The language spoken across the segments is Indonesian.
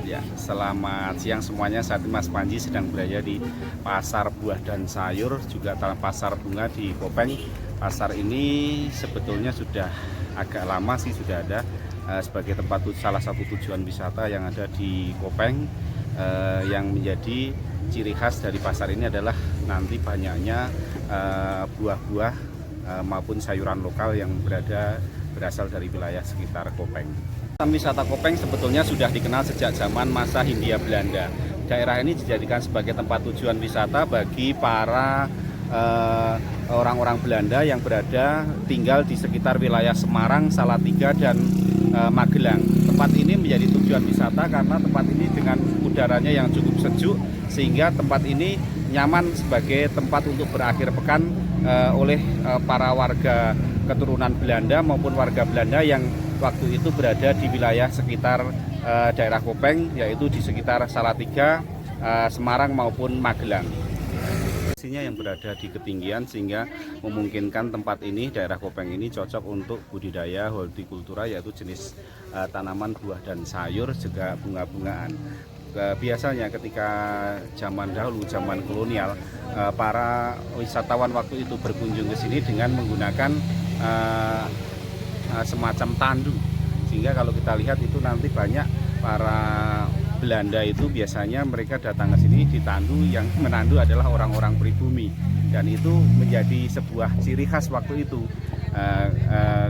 Ya, selamat siang semuanya. Saat ini Mas Panji sedang berada di pasar buah dan sayur, juga pasar bunga di Kopeng. Pasar ini sebetulnya sudah agak lama sih sudah ada sebagai tempat salah satu tujuan wisata yang ada di Kopeng. Yang menjadi ciri khas dari pasar ini adalah nanti banyaknya buah-buah maupun sayuran lokal yang berasal dari wilayah sekitar Kopeng. Wisata Kopeng sebetulnya sudah dikenal sejak zaman masa Hindia Belanda. Daerah ini dijadikan sebagai tempat tujuan wisata bagi para orang-orang Belanda yang tinggal di sekitar wilayah Semarang, Salatiga, dan Magelang. Tempat ini menjadi tujuan wisata karena tempat ini dengan udaranya yang cukup sejuk, sehingga tempat ini nyaman sebagai tempat untuk berakhir pekan oleh para warga keturunan Belanda maupun warga Belanda yang waktu itu berada di wilayah sekitar daerah Kopeng, yaitu di sekitar Salatiga, Semarang maupun Magelang. Posisinya yang berada di ketinggian sehingga memungkinkan tempat ini, daerah Kopeng ini cocok untuk budidaya hortikultura, yaitu jenis tanaman buah dan sayur, juga bunga-bungaan. Biasanya ketika zaman dahulu, zaman kolonial, para wisatawan waktu itu berkunjung ke sini dengan menggunakan semacam tandu, sehingga kalau kita lihat itu nanti banyak para Belanda itu biasanya mereka datang ke sini ditandu, yang menandu adalah orang-orang pribumi, dan itu menjadi sebuah ciri khas waktu itu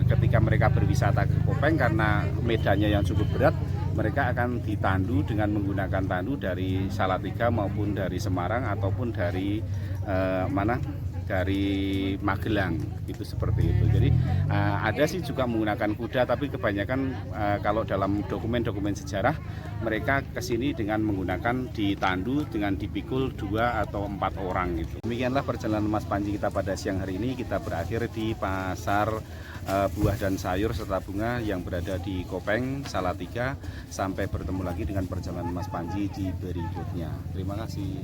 ketika mereka berwisata ke Kopeng. Karena medannya yang cukup berat, mereka akan ditandu dengan menggunakan tandu dari Salatiga maupun dari Semarang ataupun dari dari Magelang, itu seperti itu. Jadi ada sih juga menggunakan kuda, tapi kebanyakan kalau dalam dokumen-dokumen sejarah mereka kesini dengan menggunakan ditandu dengan dipikul 2 atau 4 orang gitu. Demikianlah perjalanan Mas Panji kita pada siang hari ini. Kita berakhir di pasar buah dan sayur serta bunga yang berada di Kopeng, Salatiga. Sampai bertemu lagi dengan perjalanan Mas Panji di berikutnya. Terima kasih.